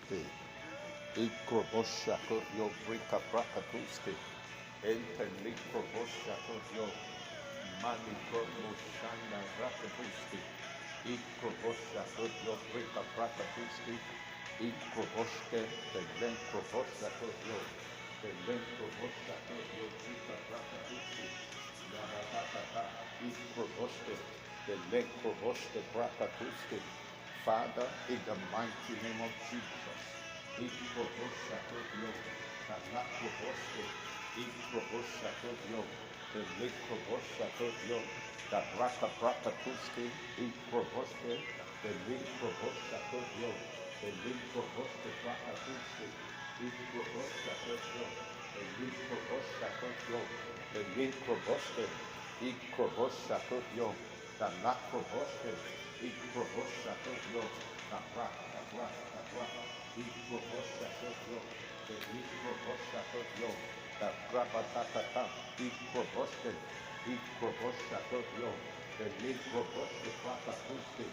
Brakaprakatusite, Ikroboshakoyo Brikaprakatusite, Entelikroboshakoyo, Manikromoshanda Brakatusite, Ikroboshakoyo Brikaprakatusite, Ikroboshke, the Lenkroboshakoyo, the Lenkroboshakoyo Brikaprakatusite, Yaratata, Ikroboshke, the Lenkroboshe Brakatusite. Father, in the mighty name of Jesus, Ikroboshakoyo, Tanakroboshke, Ikroboshakoyo, the Likroboshakoyo, the Brakaprakatusite, Ikroboshke, the Likroboshakoyo, the Likroboshe Brakatusite, Ikroboshakoyo, the Likroboshakoyo, the Likroboshe, Ikroboshakoyo, the Nakroboshke, Ikroboshakoyo, the Brakaprakatusite, Ikroboshakoyo, the Likroboshakoyo, the Grabatakata, Ikroboshe, Ikroboshakoyo, the Likroboshe Brakatusite,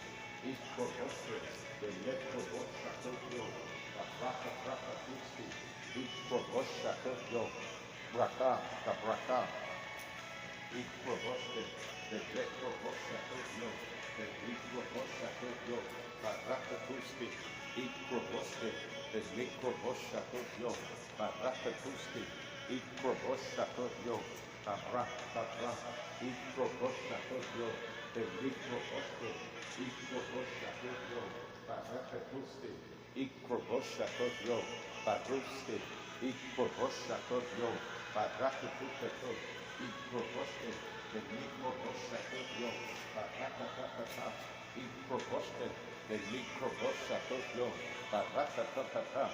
Ikroboshe, the Likroboshakoyo, the Brakaprakatusite, Ikroboshakoyo, Braka, the Braka, Ikroboshe, the Likroboshakoyo, the Likroboshakoyo, the Brakatusite, Ikroboshe, the Likroboshakoyo, the Brakatusite, Ikroboshakoyo, the Braka, Ikroboshakoyo, the Likroboshe, Ikroboshakoyo, the Brakatusite, Ikroboshakoyo, the Ruste, Ikroboshakoyo, the Brakatusite, Ikroboshe, the Likroboshakoyo, the Brakatakata, Ikroboshe, the Likroboshakoyo, the Brakatakata,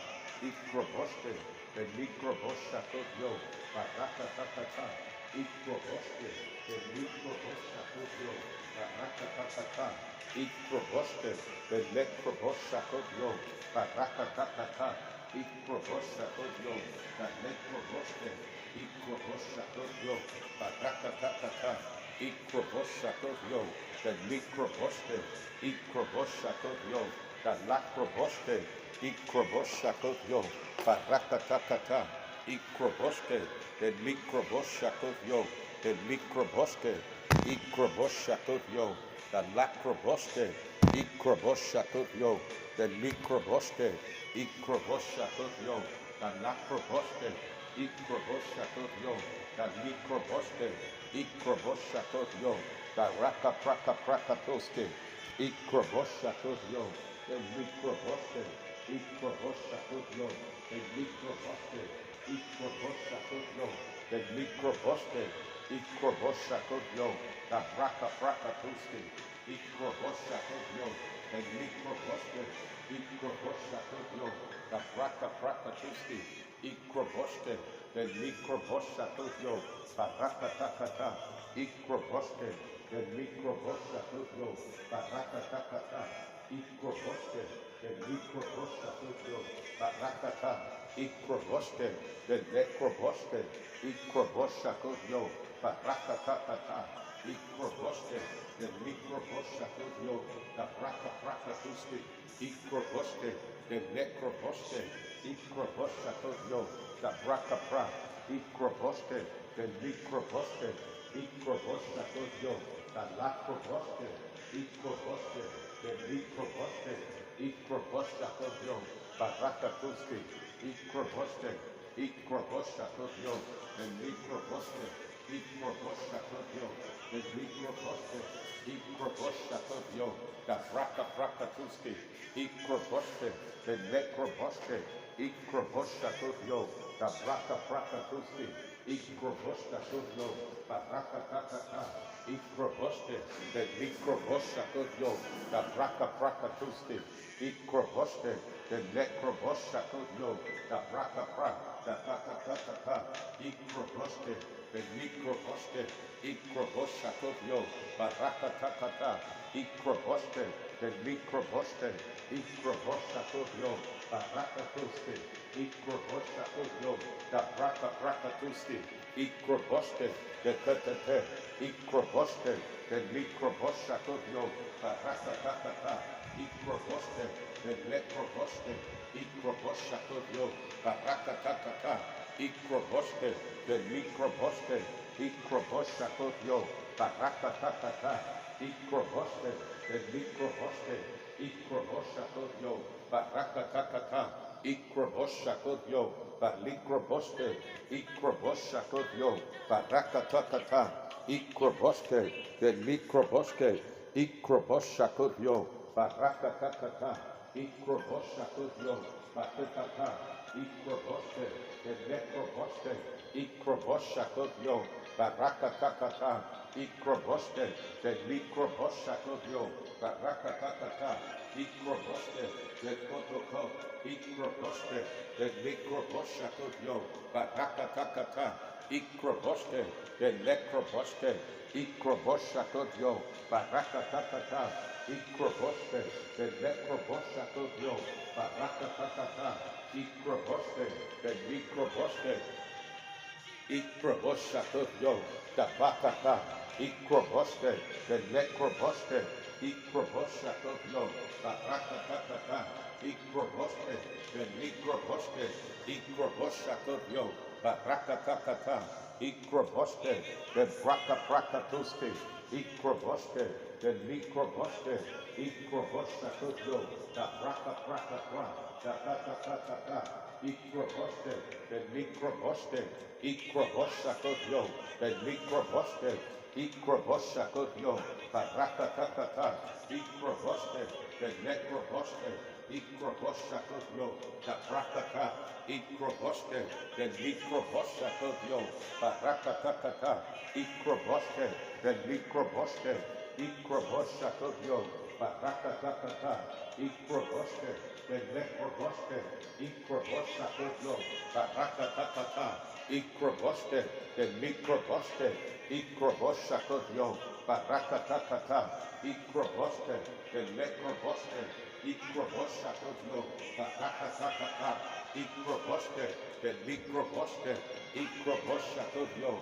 Ikroboshe, the Likroboshakoyo, the Brakatakata, Ikroboshe, the Likroboshakoyo, the Brakatakata, Ikroboshe, the Likroboshakoyo, the Brakatakata, Ikroboshakoyo, the Likroboshe, Ikroboshakoyo, the Brakatakata, Ikroboshakoyo, the Likroboshe, Ikroboshakoyo, the Lakroboshe, Ikroboshakoyo, the Brakatakata, Ikroboshe, the Likroboshakoyo, the Likroboshe, Ikroboshakoyo, the Lakroboshe, Ikroboshakoyo, the Likroboshe, Ikroboshakoyo, the Lakroboshe, Ikroboshakoyo, the Likroboshe, Ikroboshakoyo, the Rakaprakaprakatoske, Ikroboshakoyo, the Likroboshe, Ikroboshakoyo, the Likroboshe, Ikroboshakoyo, the Likroboshe, Ikroboshakoyo, the Rakaprakatoske, Ikroboshakoyo, the Likroboshe, Ikroboshakoyo, the Rakaprakatoske, Ikroboshe, the Likroboshakoyo, the Rakatakata, Ikroboshe, the Likroboshakoyo, the Rakatakata, Ikroboshe, the Likroboshakoyo, the Rakata, Ikroboshe, the Likroboshe, Ikroboshakoyo, the Rakatakata, Ikroboshe, the Likroboshakoyo, the Rakaprakatuske, Ikroboshe, the Likroboshe, Ikroboshakoyo, the Rakapra, Ikroboshe, the Likroboshe, Ikroboshakoyo, the Lakroboshe, Ikroboshe, the Likroboshe, Ikroboshakoyo, the Rakatuske, Ikroboshe, Ikroboshakoyo, the Likroboshe, Ikroboshakoyo, the Likroboshe, Ikroboshakoyo, the Rakaprakatuske, Ikroboshe, the Lekroboshe, Ikroboshakoyo, the Rakaprakatuske, Ikroboshakoyo, the Rakatakata, Ikroboshe, the Likroboshakoyo, the Rakaprakatuske, Ikroboshe, the Lekroboshakoyo, the Rakapra, the Rakatakata, Ikroboshe, the Likroboshe, Ikroboshakoyo, the Rakatakata, Ikroboshe, the Likroboshe, Ikroboshakoyo, the Rakatuske, Ikroboshakoyo, the Rakaprakatuske, Ikroboshe, the Katete, Ikroboshe, the Likroboshakoyo, the Rakatakata, Ikroboste, the Lekroboste, Ikroboshakodio, Barakatakata, Ikroboste, the Mikroboste, Ikroboshakodio, Barakatakata, Ikroboste, the Mikroboste, Ikroboshakodio, Barakatakata, Ikroboshakodio, Balikroboste, Ikroboshakodio, Barakatakata, Ikroboste, the Mikroboste, Ikroboshakodio, Barakatakata, Ikroboshakodio, Barakata, Ikroboste, the Nekroboste, Ikroboshakodio, Barakatakata, Ikroboste, the Mikroboshakodio, Barakatakata, Ikroboste, the Kotoko, Ikroboste, the Mikroboshakodio, Barakatakata, Ikroboste, the Nekroboste, Ikroboshakodio, Barakatakata, Ikroboste, the Nekrobosakodio, Barakatakata, Ikroboste, the Mikroboste, Ikrobosakodio, the Bakata, Ikroboste, the Nekroboste, Ikrobosakodio, Barakatakata, Ikroboste, the Mikroboste, Ikrobosakodio, Barakatakata, Ikroboste, the Brakatuske, Ikroboste, the Mikroboste, Ikrobosakodio, the Brakata, the Katakata, Ikroboste, the Mikroboste, Ikrobosakodio, the Mikroboste, Ikrobosakodio, Barakatakata, Ikroboste, the Nekroboste, Ikrobosakodio, the Brakata, Ikroboste, the Mikrobosakodio, Barakatakata, Ikroboste, the Mikroboste, Ikrobosakodio, Barakatakata, Ikroboste, the Nekroboste, Ikrobosakodio, Barakatakata, Ikroboste, the Mikroboste, Ikrobosakodio, Barakatakata, Ikroboste, the Nekroboste, Ikrobosakodio, Barakatakata, Ikroboste, the Mikroboste, Ikrobosakodio,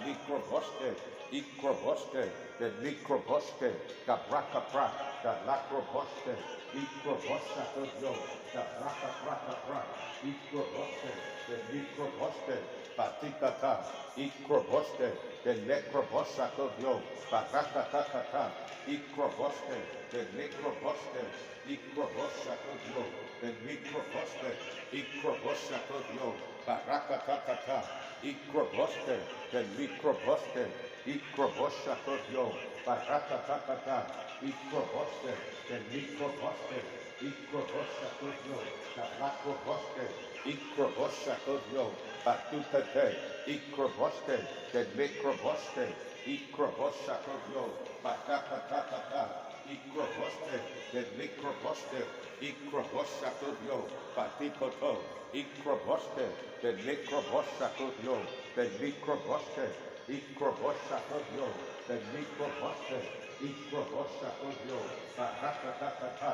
Mikroboste, Ikroboste, the Mikroboste, the Brakapra, the Lacroboste, Ikrobosakodio, the Brakapra, Ikroboste, the Mikroboste, Batikata, Ikroboste, the Necrobosakodio, Baratakata, Ikroboste, the Necroboste, Ikrobosakodio, the Mikroboste, Ikrobosakodio, Baratakata, Ikroboste, the Mikroboste, Ikrobosakodio, Baratakata, Ikroboste, the Mikroboste, Ikrobosakodio, the Lacroboste, Ikrobosakodio, Batupete, Ikroboste, the Mikroboste, Ikrobosakodio, Batakata, Ikroboste, the Mikroboste, Ikrobosakodio, Batikoto, Ikroboste, the Mikrobosakodio, the Mikroboste, Ikrobosakodio, the Mikroboste, Ikrobosakodio, Batakata,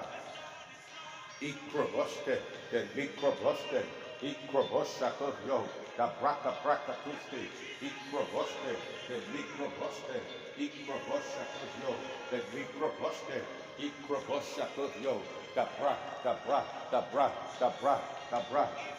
Ikroboste, the Mikroboste, Ikrobosakodio, the Brakatuski, Ikroboste, the Mikroboste, Ikrobosakodio, the Mikroboste, Ikrobosakodio, the Bra,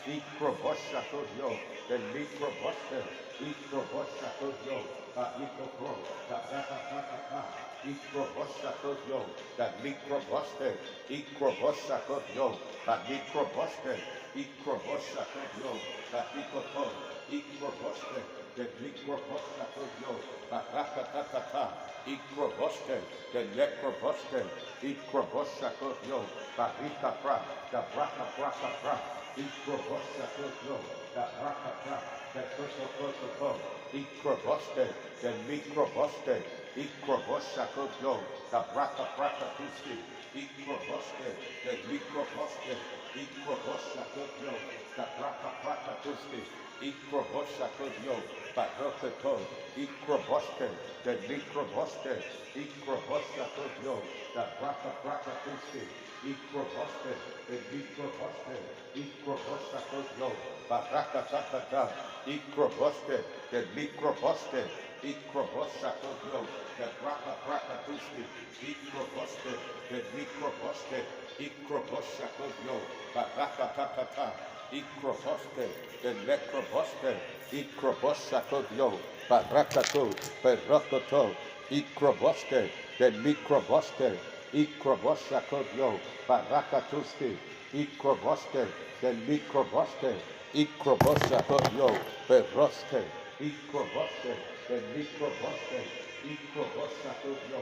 Ikrobosakodio, the Mikroboste, Ikrobosakodio, the Mikropro, the Brakataka, Ikrobosakodio, the Mikroboste, Ikrobosakodio, the Mikroboste, Ikrobosakodio, the Mikoto, Ikroboste, the Mikrobosakodio, the Rakatata, Ikroboste, the Necroboste, Ikrobosakodio, the Rikapra, the Brakapra, Ikrobosakodio, the Rakapra, the Kosokoto, Ikroboste, the Mikroboste, Ikrobosakodio, the Brakatuski, Ikroboste, the Mikroboste, Ikrobosakodio, the Brakatuski, Ikrobosakodio, Barokato, Ikroboste, the Mikroboste, Ikrobosakodio, the Brakatuski, Ikroboste, the Mikroboste, Ikrobosakodio, Barakatata, Ikroboste, the Mikroboste, Ikroboshakodio, the Brakatuski, Ikroboste, the Mikroboste, Ikroboshakodio, Barakatata, Ikroboste, the Lekroboste, Ikroboshakodio, Barakato, Berokoto, Ikroboste, the Mikroboste, Ikroboshakodio, Barakatuski, Ikroboste, the Mikroboste, Ikroboshakodio, Beroste, Ikroboste, the Mikroboste, Ikroboshakodio,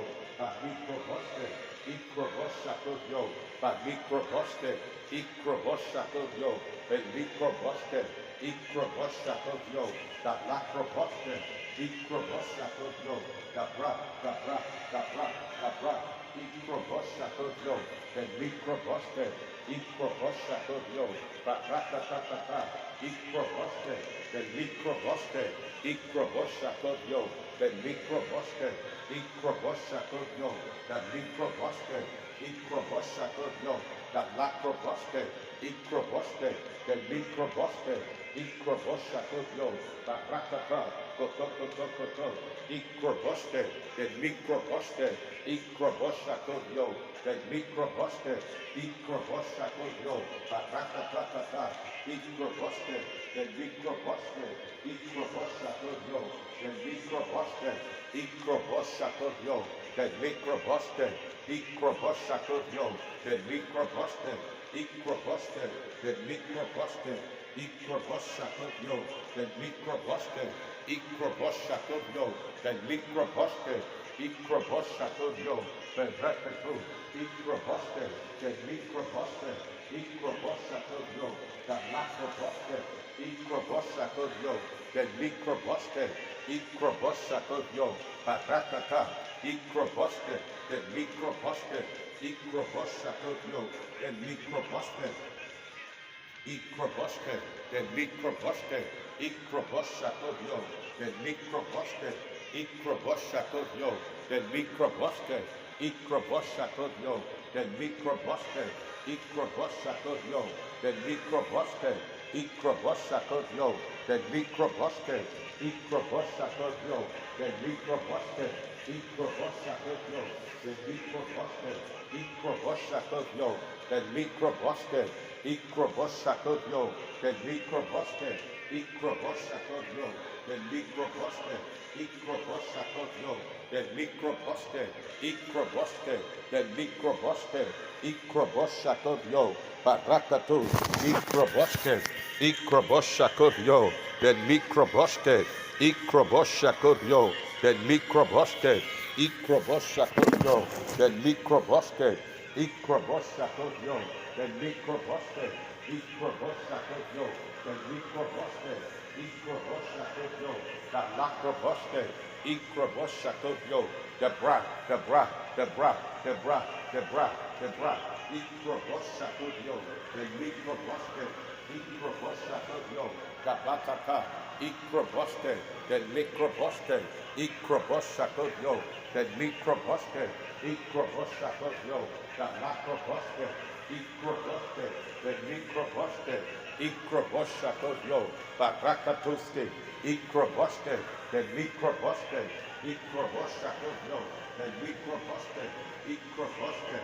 Mikroboste, Ikroboshakodio, Mikroboste, Ikroboshakodio, the Mikroboste, Ikroboshakodio, the Lacroboste, Ikroboshakodio, the Bra, Ikroboshakodio, the Mikroboste, Ikroboshakodio, Baratatata, Ikroboste, the Mikroboste, Ikroboshakodio, the Mikroboste, Ikroboshakodio, the Mikroboste, Ikroboshakodio, the Lacroboste, Ikroboste, the Mikroboste, Ikroboshakodio, Barakata, Kotokotokoto, Ikroboste, the Mikroboste, Ikroboshakodio, the Mikroboste, Ikroboshakodio, Barakata, Ikroboste, the Mikroboste, Ikroboshakodio, the Mikroboste, Ikroboshakodio, the Mikroboste, Ikroboshakodio, the Mikroboste, Ikrobosste, the Mikroboste, Ikroboshakodio, the Mikroboste, Ikroboshakodio, the Mikroboste, Ikroboshakodio, the Rekato, Ikroboste, the Mikroboste, Ikroboshakodio, the Macroboste, Ikroboshakodio, the Mikroboste, Ikroboshakodio, Barakata, Ikroboste, the Mikroboste, Ikroboshakodio, the Mikroboste, Ikroboste, the Mikroboste, Ikroboshakodio, the Mikroboste, Ikroboshakodio, the Mikroboste, Ikroboshakodio, the Mikroboste, Ikroboshakodio, the Mikroboste, Ikroboshakodio, the Mikroboste, Ikroboshakodio, the Mikroboste, Ikroboshakodio, the Mikroboste, Ikroboshakodio, the Mikroboste, Ikroboshakodio, the Mikroboste, Ikroboshakodio, the Mikroboste, Ikroboshakodio, the Mikroboste, Ikroboste, the Mikroboste, Ikroboshakodio, Barakatu, Ikroboste, Ikroboshakodio, the Mikroboste, Ikroboshakodio, the Mikroboste, Ikroboshakodio, the Mikroboste, Ikroboshakodio, the Mikroboste, Ikroboshakodio, the Mikroboste, Ikroboshakodio, the Lacroboste, Ikroboshakodio, the Bra, Ikroboshakodio, the Mikroboste, Ikroboshakodio, the Batata, Ikroboste, the Mikroboste, Ikroboshakodio, the Mikroboste, Ikroboshakodio, the Macroboste, Ikroboste, the Mikroboste, Ikroboshakodio, Barakatuste, Ikroboste, the Mikroboste, Ikroboshakodio, the Mikroboste, Ikroboste,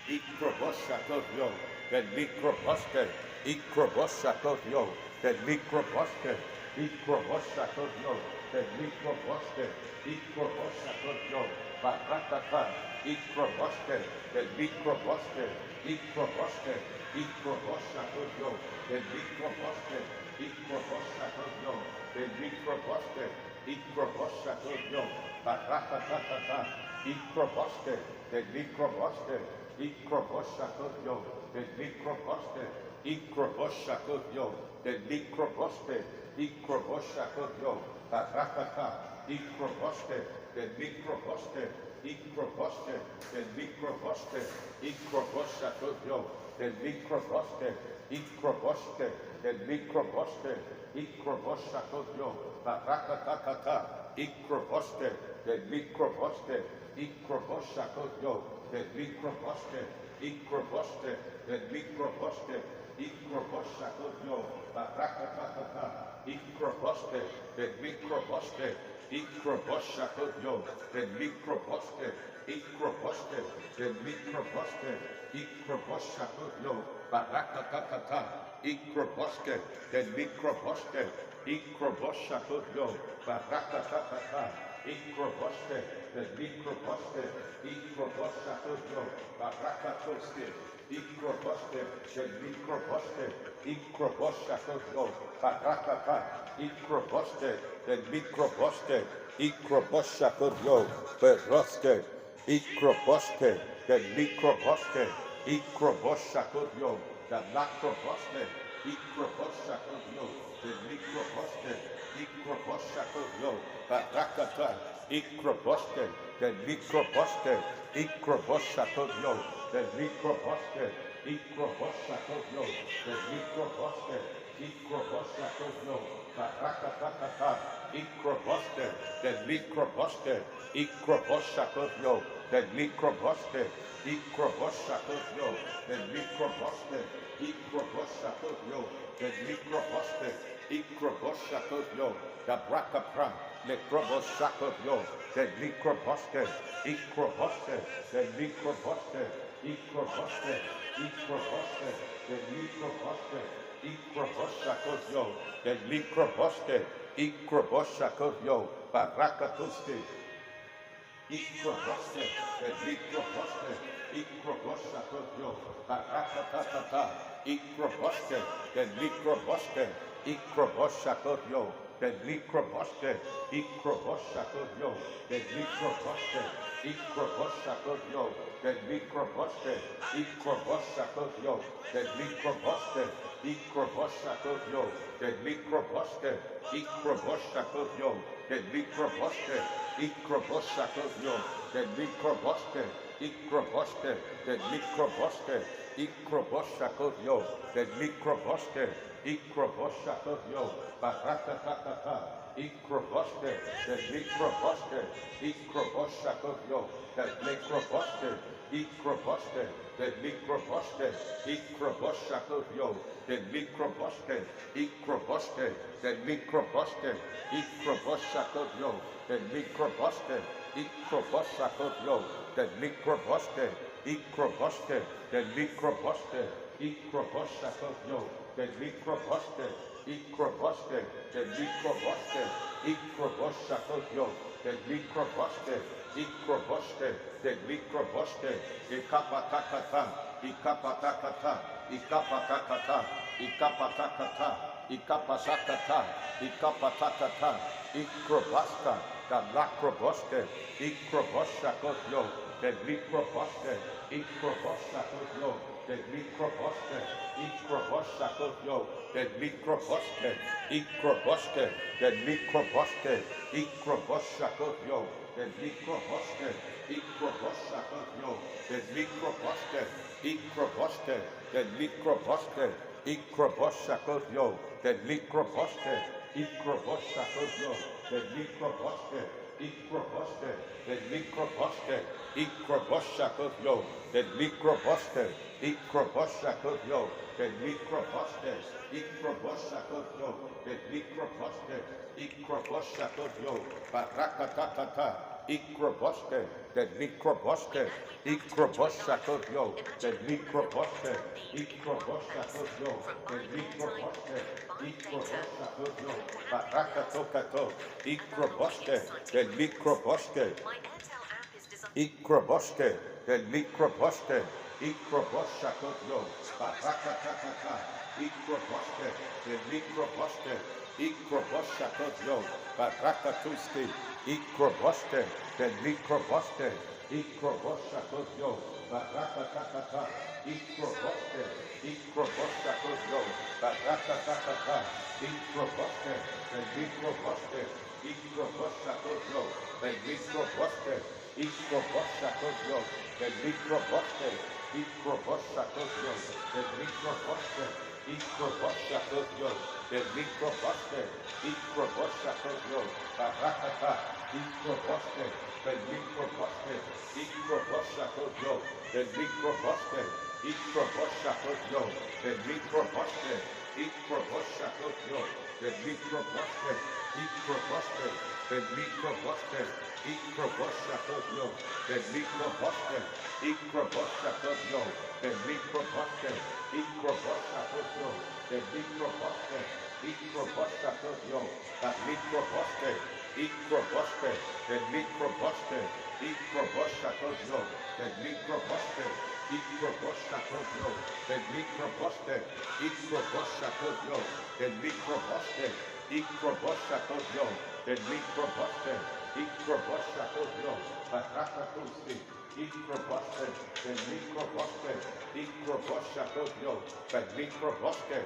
Ikroboshakodio, the Mikroboste, Ikroboshakodio, the Mikroboste, Ikroboshakodio, the Mikroboste, Ikroboshakodio, Barakata, Ikroboste, the Mikroboste, Ikroboste, Ikroboshakodio, the Mikroboste, Ikroboshakodio, the Mikroboste, Ikroboshakodio, Barakata, Ikroboste, the Mikroboste, Ikroboshakodio, the Mikroboste, Ikroboshakodio, the Mikroboste, Ikroboshakodio, Barakata, Ikroboste, the Mikroboste, Ikroboste, the Mikroboste, Ikroboshakodio, the Mikroboste, Ikroboste, the Mikroboste, Ikroboshakodio, Barakata, Ikroboste, the Mikroboste, Ikroboshakodio, the Mikroboste, Ikroboste, the Mikroboste, Ikroboshakodio, Barakatata, Ikroboste, the Mikroboste, Ikroboshakodio, the Mikroboste, Ikroboste, the Mikroboste, Ikroboshakodio, Barakatata, Ikroboste, the Mikroboste, Ikroboshakodio, Barakatata, Ikroboste, the Mikroboste, Ikroboshakodio, Barakatoste, Ikroboste, the Mikroboste, Ikroboshakodio, Barakata, Ikroboste, the Mikroboste, Ikroboshakodio, Beroste, Ikroboste, the Mikroboste, Ikroboshakodio, the Lacroboste, Ikroboshakodio, the Mikroboste, Ikroboshakodio, Barakata, Ikroboste, the Mikroboste, Ikroboshakodio, the Mikroboste, Ikroboshakodio, the Mikroboste, Ikroboshakodio, Barakata, Ikroboste, the Mikroboste, Ikroboshakodio, the Mikroboste, Ikroboshakodio, the Mikroboste, Ikroboshakodio, the Mikroboste, Ikroboshakodio, the Brakapra, the Kroboshakodio, the Mikroboste, Ikroboste, the Mikroboste, Ikroboste, Ikroboste, the Mikroboste, Ikroboshakodio, the Mikroboste, Ikroboshakodio, Barakatuste, Ikroboste, the Mikroboste, Ikroboshakodio, Barakatata, Ikroboste, the Mikroboste, Ikroboshakodio, the Mikroboste, Ikroboshakodio, the Mikroboste, Ikroboshakodio, the Mikroboste, Ikroboshakodio, the Mikroboste, Ikroboshakodio, the Mikroboste, Ikroboshakodio, the Mikroboste, Ikroboshakodio, the Mikroboste, Ikrobosste, the Mikroboste, Ikroboshakodio, the Mikroboste, Ikroboshakodio, Baratatata, Ikroboste, the Mikroboste, Ikroboshakodio, the Mikroboste, Ikroboste, the Mikroboste, Ikroboshakodio, the Mikroboste, Ikroboste, the Mikroboste, Ikroboshakodio, the Mikroboste, Ikroboshakodio, the Mikroboste, Ikroboste, the Mikroboste, Ikroboshakodio, the Mikroboste, Ikroboste, the Mikroboste, Ikroboshakodio, the Mikroboste, Ikroboste, the Mikroboste, Ikapatakata, Ikapatakata, Ikapatakata, Ikapatakata, Ikapatakata, Ikapatakata, Ikrobasta, the Lacroboste, Ikroboshakodio, the Mikroboste, Ikroboshakodio, the Mikroboste, Ikroboshakodio, the Mikroboste, Ikrobosste, the Mikroboste, Ikroboshakodio, the Mikroboste, Ikroboshakodio, the Mikroboste, Ikrobosste, the Mikroboste, Ikroboshakodio, the Mikroboste, Ikroboshakodio, the Mikroboste, Ikrobosste, the Mikroboste, Ikroboshakodio, the Mikroboste, Ikroboshakodio, the Mikroboste, Ikroboshakodio, the Mikroboste, Ikroboshakodio, Barakatata, Ikroboste, the Mikroboste, Ikroboshakodio, the Mikroboste, Ikroboshakodio, the Mikroboste, Ikroboshakodio, Barakatokato, Ikroboste, the Mikroboste, Ikroboste, the Mikroboste, Ikroboshakodio, Barakatata, Ikroboste, the Mikroboste, Ikroboshakodio, Barakatusti, Ikroboste, the Mikroboste, Ikroboshakodio, Barakatata, Ikroboste, Ikroboshakodio, Barakatata, Ikroboste, the Mikroboste, Ikroboshakodio, the Mikroboste, Ikroboshakodio, the Mikroboste, Ikroboshakodio, the Mikroboste, Ikroboshakodio, the Mikroboste, Ikroboshakodio, Barakata, Ikroboste, the Mikroboste, Ikroboshakodio, the Mikroboste, Ikroboshakoyo, the Mikroboste, Ikroboshakoyo, the Mikroboste, Ikroboshe, the Mikroboste, Ikroboshakoyo, the Mikroboste, Ikroboshakoyo, the Mikroboste, Ikroboshakoyo, the Mikroboste, Ikroboshakoyo, the Mikroboste, Ikroboshe, the Mikroboste, Ikroboshakoyo, the Mikroboste, Ikroboshakoyo, the Mikroboste, Ikroboshakoyo, the Mikroboste, Ikroboshakoyo, the Mikroboste, Ikroboshakoyo, Parakatusi, Ikroboshe, the Mikroboste, Ikroboshakoyo, the Mikroboste,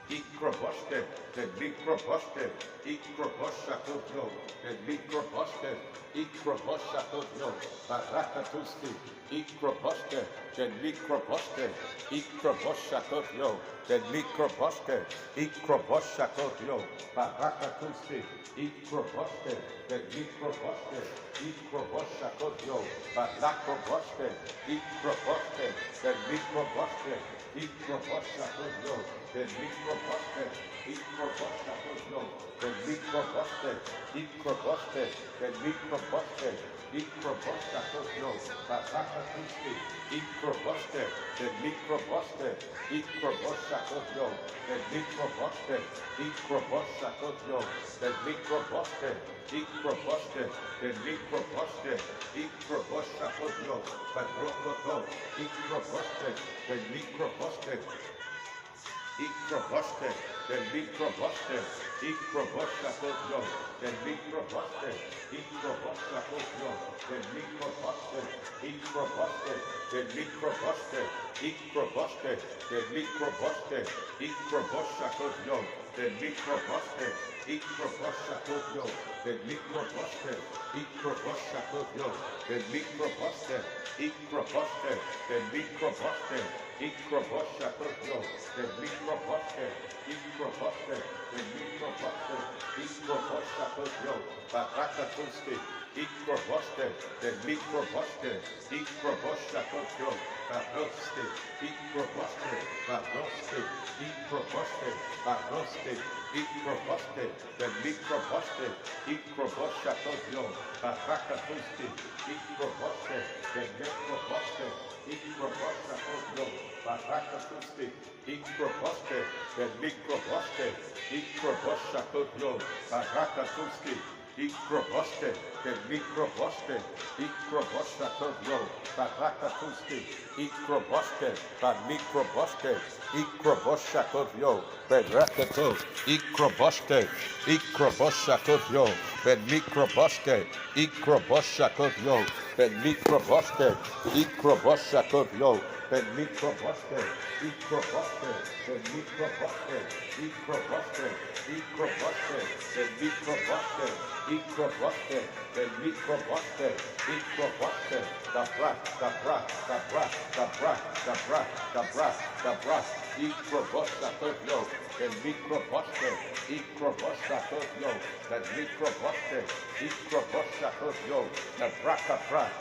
Ikroboshe, the Mikroboste, Ikroboshakoyo, the Mikroboste, Ikroboshakoyo, Parakatusi, Ikroboshe, the Mikroboste, Ikroboshakoyo, the Mikroboste, Ikroboshakoyo, Parakatusi, Ikroboshe, the Mikroboste, Ikroboshakoyo, Parakatusi, Ikroboshe, the Mikroboste, Ikroboshakoyo, the Mikroboste, Ikroboshakoyo, the Mikroboste, Ikroboshe, the Mikroboste, Ikroboshakoyo, Parakatusi, Ikroboshe, the Mikroboste, Ikroboshakoyo, the Mikroboste, Ikroboshakoyo, the Mikroboste, Ikroboshe, the Mikroboste, Ikroboshakoyo, Patrokoto, Ikroboshe, the Mikroboste, Ikroboshe, the Mikroboste, Ikroboshakoyo, the Mikroboste, Ikroboshakoyo, the Mikroboste, Ikroboshe, the Mikroboste, Ikroboshe, the Mikroboste, Ikroboshakoyo, the Mikroboste, Ikroboshakoyo, the Mikroboste, Ikroboshakoyo, the Mikroboste, Ikroboshe, the Mikroboste, Ikroboshakoyo, the Mikroboste, Ikroboshe, the Mikroboste, Ikroboshakoyo, Parakatusi, Ikroboshe, the Mikroboste, Ikroboshakoyo, Paroste, Ikroboshe, Paroste, Ikroboshe, Paroste, Ikroboshe, the Mikroboste, Ikroboshakoyo, Parakatusi, Ikroboshe, the Mikroboste, Ikroboshakoyo, Parakatusi, Ikroboshe, the Mikroboste, Ikroboshakoyo, Parakatusi, Ikroboshe, the Mikroboste, Ikroboshakoyo, Parakatusi, Ikroboshe, the Mikroboste, Ikroboshakoyo, Berakato, Ikroboshe, Ikroboshakoyo, the Mikroboste, Ikroboshakoyo, the Mikroboste, Ikroboshakoyo, the Mikroboste, Ikroboshe, the Mikroboste, Ikroboshe, Ikroboshe, the Mikroboste, Ikroboshe, the Mikroboste, Ikroboshe, the bra, Ikroboshakoyo, the Mikroboste, Ikroboshakoyo, the Mikroboste, Ikroboshakoyo, the bra,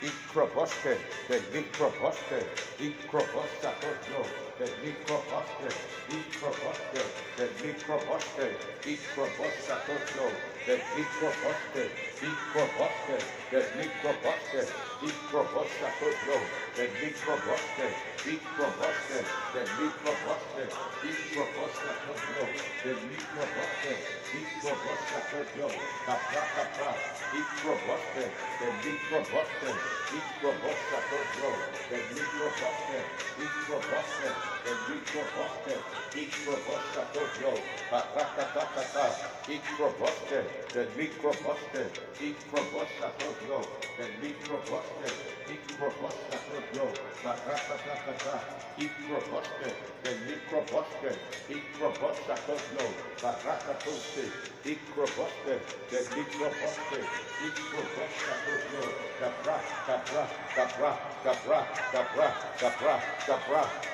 Ikroboshe, the Mikroboste, Ikroboshakoyo, the Mikroboste, Ikroboshe, the Mikroboste, Ikroboshakoyo, the Mikroboste, Ikroboshe, the Mikroboste, Ikroboshakoyo, the Mikroboste, Ikroboshe, the Mikroboste, Ikroboshakoyo, the Mikroboste, Ikroboshakoyo, Kapra, Ikroboshe, the Mikroboste, Ikroboshakoyo, the Mikroboste, Ikroboshe, the Mikroboste, Ikroboshakoyo, Parakatata, Ikroboshe, the Mikroboste, Ikroboshakoyo, the Mikroboste, Ikroboshakoyo, Parakatata, Ikroboshe, the Mikroboste, Ikroboshakoyo, Parakatusi, Ikroboshe, the Mikroboste, Ikroboshakoyo, Kapra,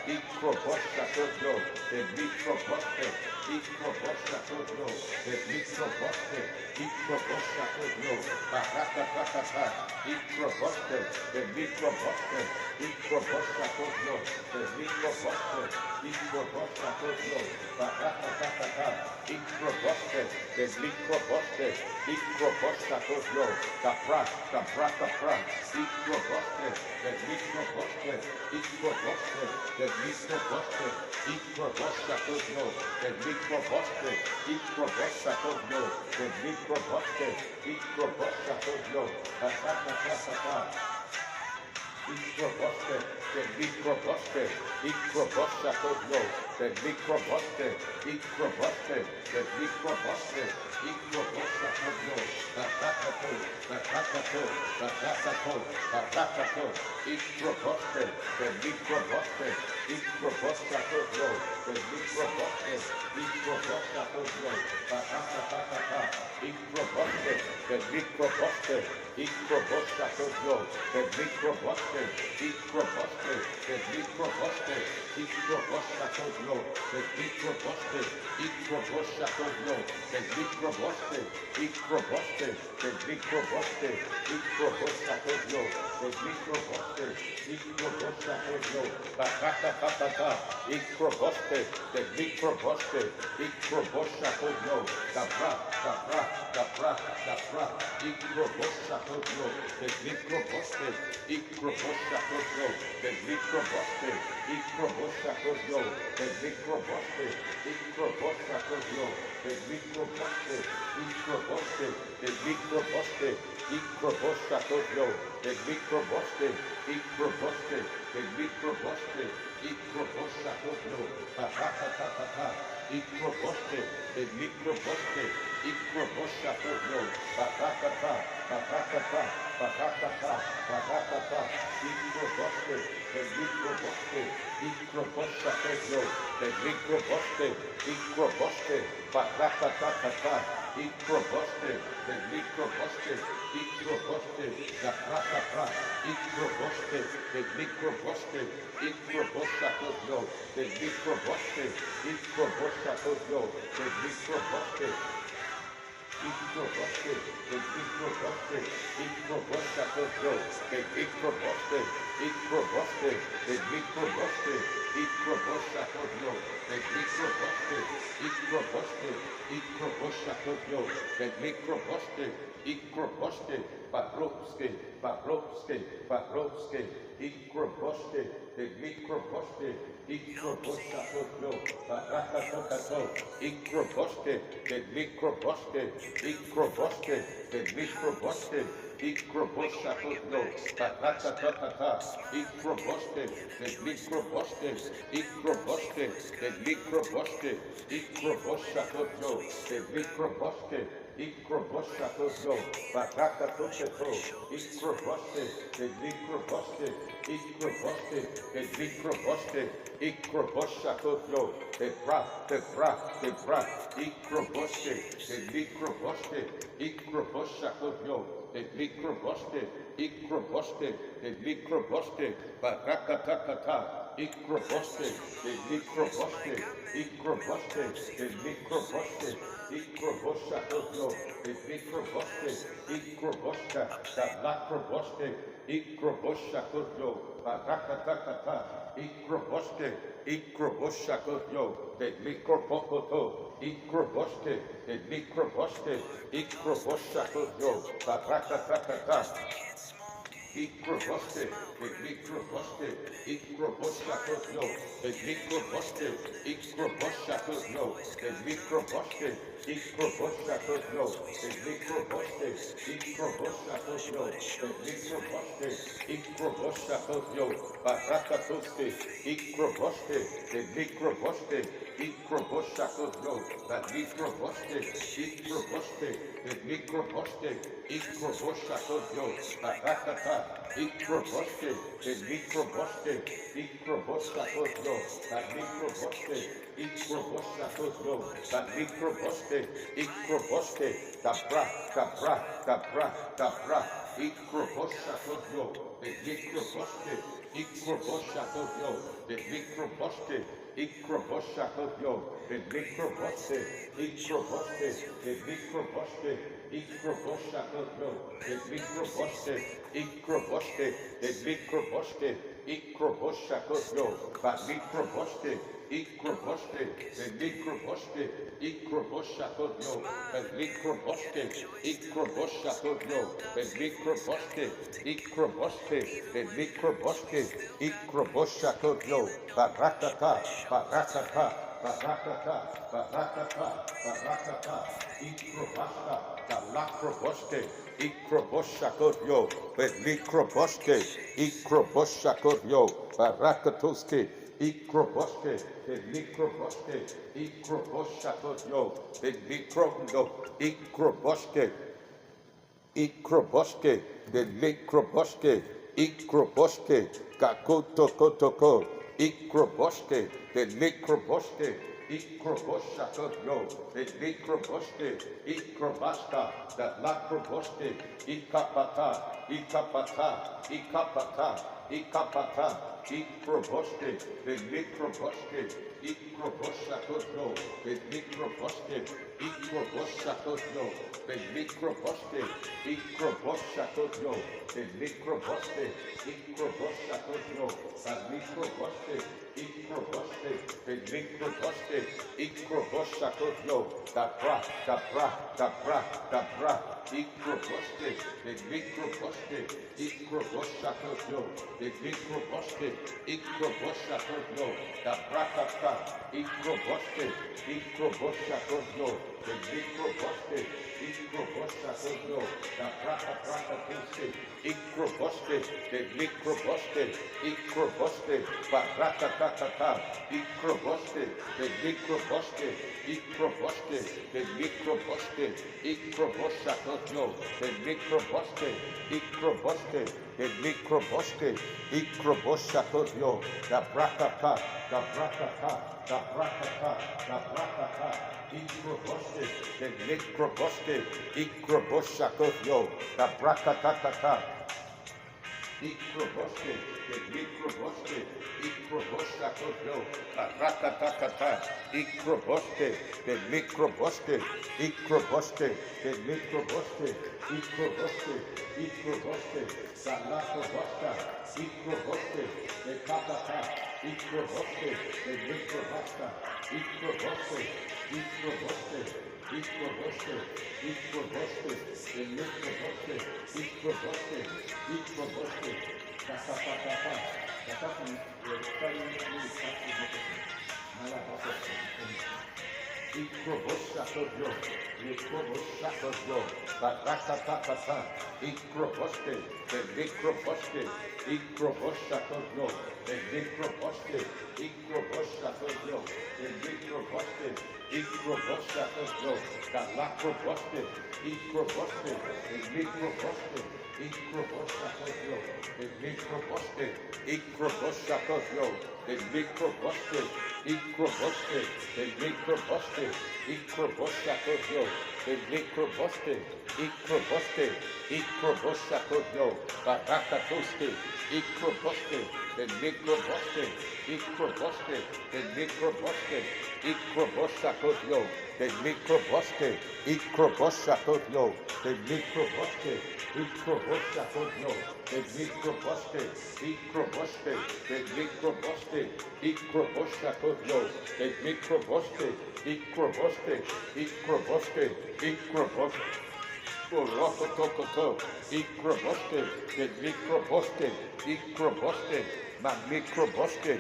Ikroboshakoyo, the microboste, microbosatorio, the microboste, microbosatorio, barakatata, microboste, the microboste, microbosatorio, the microboste, microbosatorio, barakatata, microboste, the microboste, microbosatorio, capra, microboste, the microboste, microboste, the microboste, microbosatorio, the microboste, microbosatorio, the microboste, microbosatorio, microboste, the microboste, microbosatorio, the microboste, microboste, the microboste, microbosatorio, microboste, the microboste, microbosatorio, the microboste, microbosatorio, microboste, the microboste, microbosatorio, the microboste, microboste, the microboste, microbosatorio, the microboste, microbosatorio, the microboste, microboste, the microboste, microbosatorio, the microboste, microbosatorio, bakata, microboste, the microboste, microbosatorio, capra, microbosatorio, the microboste, microbosatorio, the microboste, microbosatorio, the microboste, microbosatorio, the microboste, microboste, the microboste, microbosatorio, the microboste, microboste, the microboste, microbosatorio, bakata, microboste, the microboste, microbosatorio, bakata, microboste, the microboste, microbosatorio, the microboste, microboste, bakata, microboste, the microboste, microboste, bakata, microboste, the microboste, microbosatorio, the microboste, microbosatorio, the microboste, microboste, the microboste, microbosatorio, the microboste, microboste, the microboste, microbosatorio, the microboste, microboste, microbosatorio, the microboste, microboste, Babroske, microboste, the microboste, microbosatorio, barakatokato, microboste, the microboste, microboste, the microboste, microbosatorio, barakatata, microboste, the microboste, microboste, the microboste, microbosatorio, the microboste, microbosatorio, barakatokato, microboste, the microboste, microboste, the microboste, microbosatorio, the bra, microboste, the microboste, microbosatorio, the microboste, microboste, the microboste, barakatata, microboste, the microboste, microboste, the microboste, microbosatorio, the microboste, microbosta, the macroboste, microbosatorio, barakatata, microboste, microbosatorio, the microbokoto, microboste, the microboste, microbosatorio, barakatata, microboste, the microboste, microbosatorio, the microboste, microbosatorio, the microboste, microbosatorio, the microboste, microbosatorio, the microboste, microbosatorio, barakatoske, microboste, the microboste, microbosatorio, the microboste, microboste, the microboste, microbosatorio, barakata, microboste, the microboste, microbosatorio, the microboste, microbosatorio, the microboste, microboste, capra, microbosatorio, the microboste, Ikroboshakoyo, the Mikroboske, Ikroboshakoyo, the Mikroboske, Ikroboske, the Mikroboske, Ikroboshakoyo, the Mikroboske, Ikroboske, the Mikroboske, Ikroboshakoyo, but Mikroboske, Ikroboske, the Mikroboske, Ikroboshakoyo, the Mikroboske, Ikroboshakoyo, the Mikroboske, Ikroboske, the Mikroboske, Ikroboshakoyo, Barakata, Barakata, Barakata, Barakata, Barakata, Ikrobasta, Galakroboske, Ikroboshakoyo, the Mikroboske, Ikroboshakoyo, Barakatoske, Ikroboske, the Mikroboske, Ikroboshakoyo, the Mikroboske, Ikroboske, Ikroboske, the Mikroboske, Ikroboske, Kakotokotoko, Ikroboske, the Mikroboske, Ikroboshakoyo, the Mikroboske, Ikrobasta, the Lakroboske, Ikapata, Ikapata, Ikapata, Ikapata, Ikroboske, the Mikroboske, Ikroboshakoyo, the Mikroboske, Ikroboshakoyo, the Mikroboske, Ikroboshakoyo, the Mikroboske, Ikroboshakoyo, the Mikroboske, Ikroboske, the Mikroboske, Ikroboshakoyo, the Bra, Ikroboske, the Mikroboske, Ikroboshakoyo, the Mikroboske, Ikroboshakoyo, the Brakata, Ikroboske, Ikroboshakoyo, the Mikroboske, Ikroboshakoyo, the Brakataske, Ikroboske, the Mikroboske, Ikroboske, Baratatata, Ikroboske, the Mikroboske, Ikroboske, the Mikroboske, Ikroboshakoyo, the Mikroboske, Ikroboske, the Mikroboske, Ikroboshakoyo, the Brakata, the Brakata, the Brakata, the Brakata, Ikroboske, the Mikroboske, Ikroboshakoyo, the Brakata, Ikroboske, the Mikroboske, Ikroboshakoyo, the Brakata, Ikroboske, the Mikroboske, Ikroboske, the Mikroboske, Ikroboske, Ikroboske, the Lakoboska, Ikroboske, the Katata, Ikroboske, the Mikroboska, Ikroboske, Ikroboske, Ikroboske, Ikroboske, the Mikroboske, Ikroboske, Ikroboske, Katata, Ikroboshakoyo, Ikroboshakoyo, Baratatata, Ikroboske, the Mikroboske, Ikroboshakoyo, the Mikroboske, Ikroboshakoyo, the Mikroboske, Ikroboshakoyo, Galakroboske, Ikroboske, the Mikroboske, Ikroboshakoyo, the Mikroboske, Ikroboshakoyo, the Mikroboske, Ikroboske, the Mikroboske, Ikroboshakoyo, the Mikroboske, Ikroboske, Ikroboshakoyo, Barakatoske, Ikroboske, the Mikroboske, Ikroboske, the Mikroboske, Ikroboshakoyo, the Mikroboske, Ikroboshakoyo, the Mikroboske, Ikroboshakoyo, the Mikroboske, Ikroboske, the Mikroboske, Ikroboshakoyo, the Mikroboske, Ikroboske, Ikroboske, Ikroboske, Rokotokoto, Ikroboske, the Mikroboske, Ikroboske, my Mikroboske,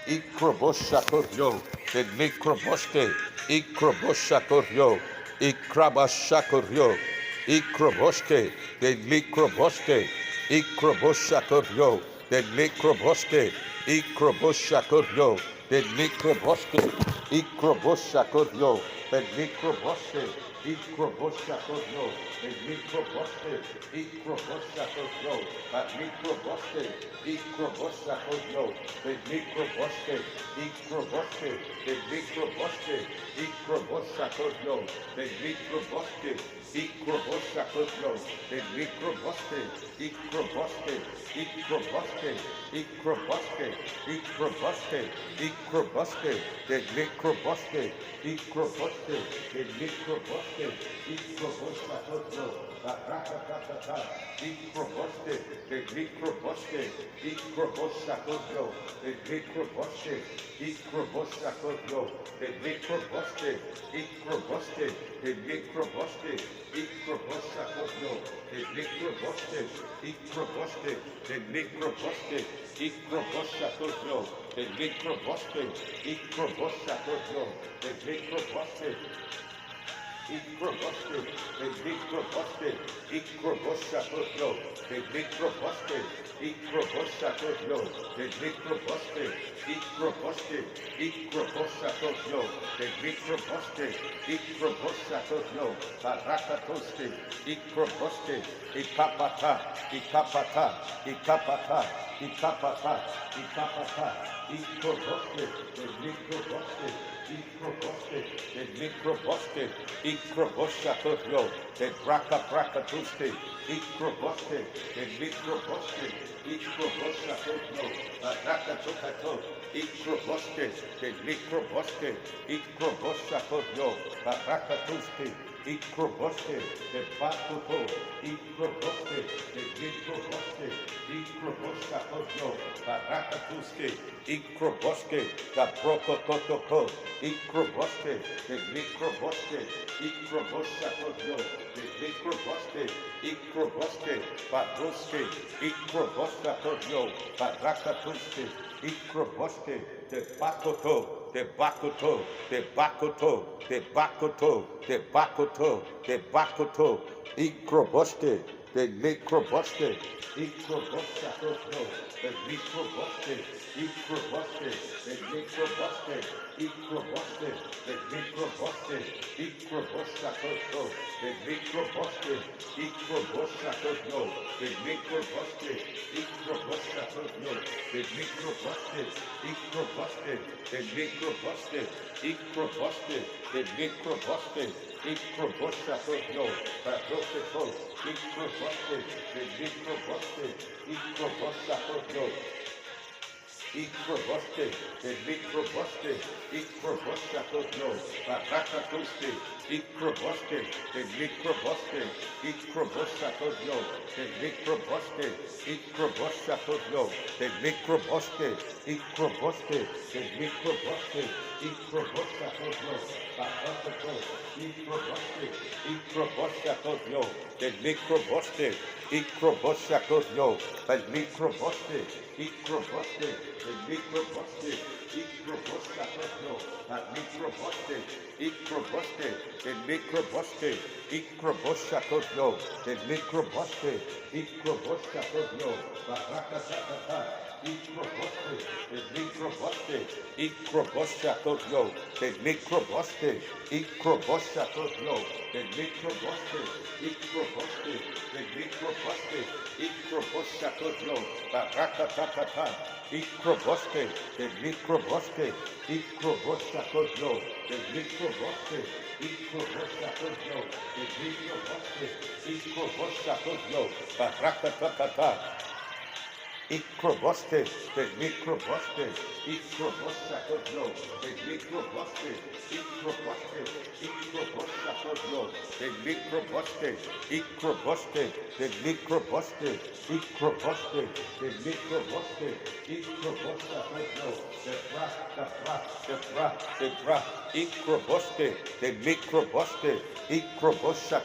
Ikroboshakoyo, the Mikroboske, Ikroboshakoyo, Ikrabashakoyo, Ikroboske, the Mikroboske, Ikroboshakoyo, the Mikroboske, Ikroboshakoyo, the Mikroboske, Ikroboshakoyo, the Mikroboske, Ikroboshakoyo, the Mikroboste, Ikroboshakoyo, but Mikroboste, Ikroboshakoyo, the Mikroboste, Ikroboste, the Mikroboste, Ikroboshakoyo, the Mikroboste, Ikroboshakoyo, the Mikroboste, Ikroboste, Ikroboste, Ikroboste, Ikroboste, Ikroboste, the Mikroboste, Ikroboste, the Mikroboste, Ikroboste, the Rakatata, Ikroboste, the Mikroboste, Ikroboste, the Mikroboste, Ikroboste, the Mikroboste, Ikroboste, the Mikroboste, Ikroboste, the Mikroboste, Ikroboste, the Mikroboste, Ikroboste, the Mikroboste, Ikroboste, the Mikroboste, Ikroboste, the Mikroboste, Ikroboste, the Mikroboste, Ikroboste, the Mikroboste, Ikroboste, Ikroboste, the Mikroboste, Ikroboste, Barakatoste, Ikroboste, Ikapata, Ikapata, Ikapata, Ikapata, Ikapata, Ikroboste, the Mikroboste, Ikroboste, the Mikroboste, Ikroboste, the Brakatuste, Ikroboste, the Mikroboste, Ikroboste, Rakatokato, Ikroboste, the Mikroboste, Ikroboste, Barakatuste, Ikroboste, the Batuto, Ikroboste, the Mikroboste, Ikroboste, Barakatuste, Ikroboste, the Prokotoko, Ikroboste, the Mikroboste, Ikroboste, the Mikroboste, Ikroboste, Badroste, Ikroboste, Barakatuste, Ikroboste, the Bakoto, the Bakoto, the Bakoto, the Bakoto, the Bakoto, the Bakoto, Ikroboste, the Mikroboste, Ikroboste, the Mikroboste, Ikroboste, the Mikroboste, Ikroboste, the Mikroboste, Ikroboste, the Mikroboste, Ikroboste, the Mikroboste, Ikroboste, the Mikroboste, Ikroboste, the Mikroboste, Ikroboste, the Mikroboste, Ikroboste, Ikroboste, the Mikroboste, Ikroboste, Ikroboste, the Mikroboste, Ikroboste, Barakatoste, Ikroboste, the Mikroboste, Ikroboste, the Mikroboste, Ikroboste, the Mikroboste, Ikroboste, the Mikroboste, Ikroboste, Barakato, Ikroboste, Ikroboste, the Mikroboste, Ikroboste, the Mikroboste, Ikroboste, the Mikroboste, Ikroboste, the Mikroboste, Ikroboste, the Mikroboste, Ikroboste, the Mikroboste, Ikroboste, Barakatata, Ikroboste, the Mikroboste, Ikroboste, the Mikroboste, Ikroboste, the Mikroboste, Ikroboste, the Mikroboste, Ikroboste, Barakatata, Ikroboste, the Mikroboste, Ikroboste, the Mikroboste, Ikroboste, the Mikroboste, Ikroboste, Barakatata, Ikroboste, the Mikroboste, Ikroboste, the Mikroboste, Ikroboste, Ikroboste, the Mikroboste, Ikroboste, the Mikroboste, Ikroboste, the Mikroboste, Ikroboste, the Ikroboste, the Mikroboste, Ikroboste,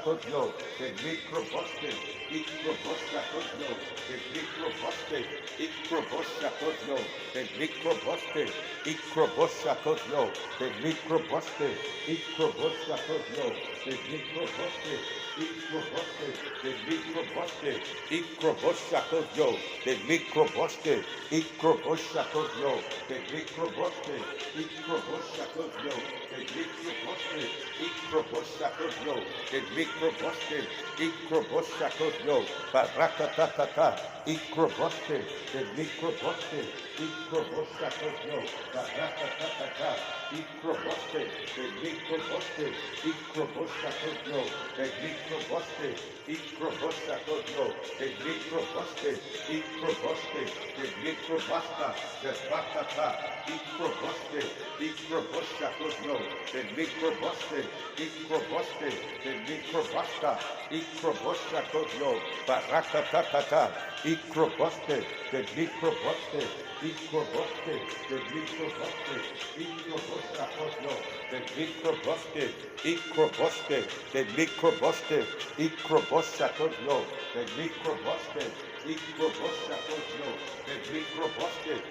the Mikroboste, Ikroboste, the Mikroboste, Ikroboste, the Mikroboste, Ikroboste, the Mikroboste, Ikroboste, the microboste, microboste, the microboste, microboshakoyo, the microboste, microboshakoyo, the microboste, microboshakoyo, the microboste, microboshakoyo, the microboste, microboshakoyo, barakatata, microboste, the microboste, microboshakoyo, barakatata, microboste, the microboste, microboshakoyo, the microboste, microboshakoyo, the microboste, microboste, the microbasta, the batata, microboste, microboshakoyo, the microboste, microboste, the microbasta, microboshakoyo, barakatata, microboste, the microboste, microboste, the microboste, microboshakoyo, the microboste, microboste, the microboste, microboshakoyo, the microboste, microboshakoyo, the microboste,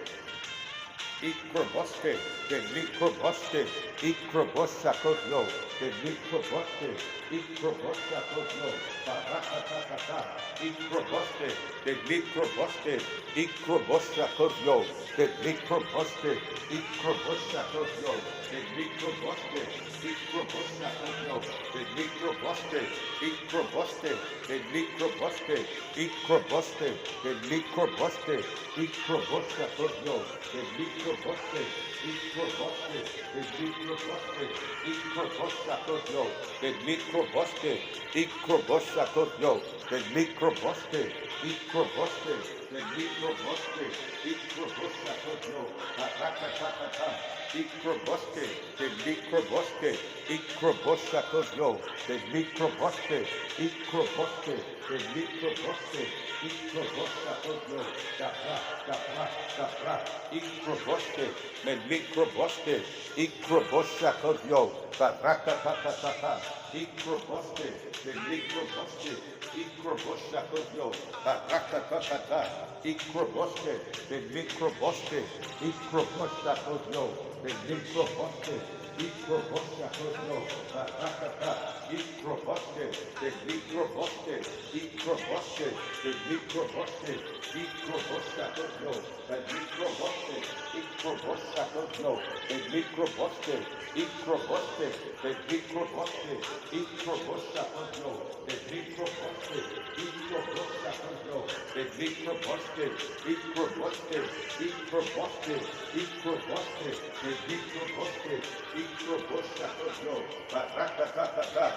microboste, the microboste, microboshakoyo, the microboste, microboshakoyo, barakatata, microboste, the microboste, microboshakoyo, the microboste, microboshakoyo, the microboste, microboshakoyo, the microboste, microboste, the microboste, microboste, the microboste, microboshakoyo, the microboste, microboste, the microboste, microboshakoyo, the microboste, microboshakoyo, the microboste, microboste, the microboste, microboshakoyo, barakatata, microboste, the microboste, microboshakoyo, the microboste, microboste, the microboste, microboshakoyo, microboste, the microboste, microboshakoyo, barakatata, microboste, the microboste, microboshakoyo, barakatata, microboste, the microboste, microboshakoyo, the microboste, microboshakoyo, barakata, microboste, the microboste, microboste, the microboste, microboshakoyo, the microboste, microboshakoyo, the microboste, microboste, the microboste, microboshakoyo, the microboste, microboshakoyo, the microboste, microboste, microboste, microboste, the microboste, microboshakoyo, barakatata,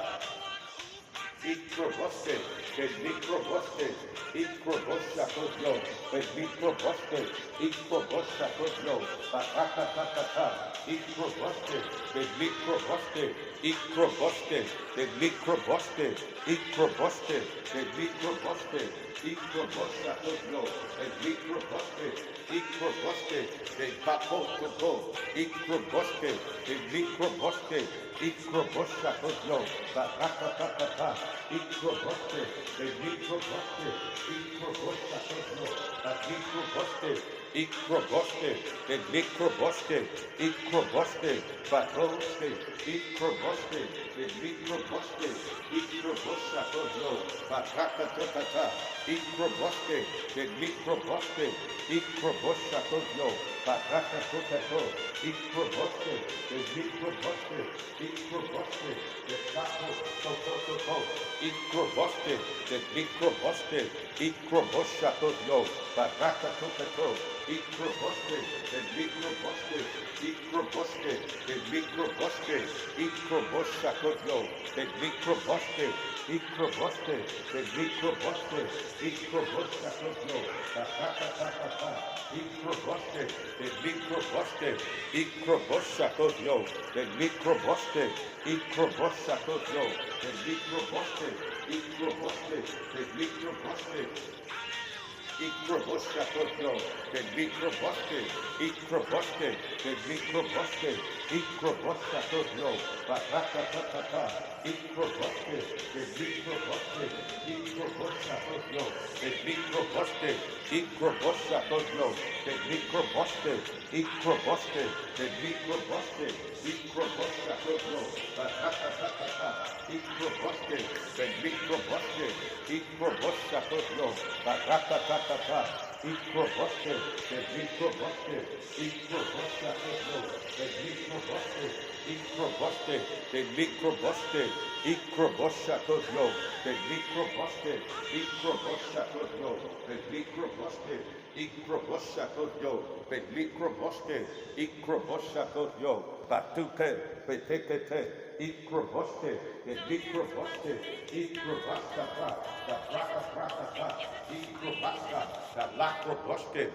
microboste, the microboste, microboshakoyo, the microboste, microboshakoyo, barakatata, microboste, the microboste, microboste, the microboste, microboste, the microboste, microboshakoyo, the microboste, microboste, the papotopo, microboste, the microboste, microboshakoyo, barakatata, microboste, the microboste, microboshakoyo, the microboste, microboste, the microboste, microboste, baroste, microboste, the microboste, microboshakoyo, barakatata, microboste, the microboste, microboshakoyo, barakatata, microboste, the microboste, microboste, the papotopo, microboste, the microboste, microboshakoyo, barakatata, microboste, the microboste, microboste, the microboste, microboshakoyo, the microboste, microboste, the microboste, microboshakoyo, barakatata, microboste, the microboste, microboshakoyo, the microboste, microboshakoyo, the microboste, microboste, the microboste, Ikroboshakoyo, the Mikroboske, Ikroboske, the Mikroboske, Ikroboshakoyo, Barakatata, Ikroboske, the Mikroboske, Ikroboshakoyo, the Mikroboske, Ikroboshakoyo, the Mikroboske, Ikroboske, the Mikroboske, Ikroboshakoyo, Barakatata, Ikroboske, the Mikroboske, Ikroboshakoyo, Barakatata, Ikroboske, the Mikroboske, Ikroboshakoyo, the Mikroboske, Ikroboske, the Mikroboske, Ikroboshakoyo, the Mikroboske, Ikroboshakoyo, the Mikroboske, Ikroboshakoyo, the Mikroboske, Ikroboshakoyo, Batuke, Betekete, Ikroboske, the Mikroboske, Ikrobasaka, the Prakaprakata, Ikrobaska, the Lakroboske,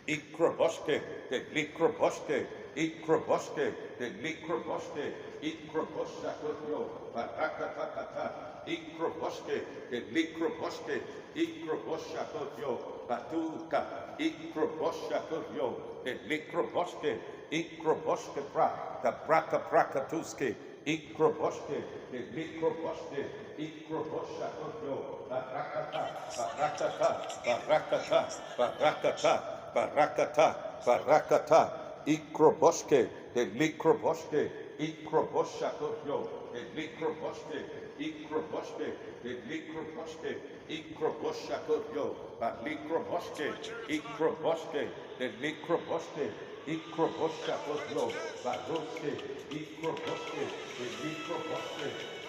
Ikroboske, the Mikroboske, Ikroboske, the Mikroboske, Ikroboshakoyo, Barakatata, Ikroboske, the Mikroboske, Ikroboshakoyo, Batuka, Ikroboshakoyo, the Mikroboske, Ikroboske pra, the Braka Prakatuske, Ikroboske, the Mikroboske, Ikroboshakoyo, Barakata, Barakata, Barakata, Barakata, Barakata, Barakata, Ikroboske, the Mikroboske, Ikroboshakoyo, the Mikroboske, Ikroboske, the Mikroboske, Ikroboshakoyo, Mikroboske, Ikroboske, the Mikroboske, Ikroboshakoyo, Baroske, Ikroboske, the Mikroboske,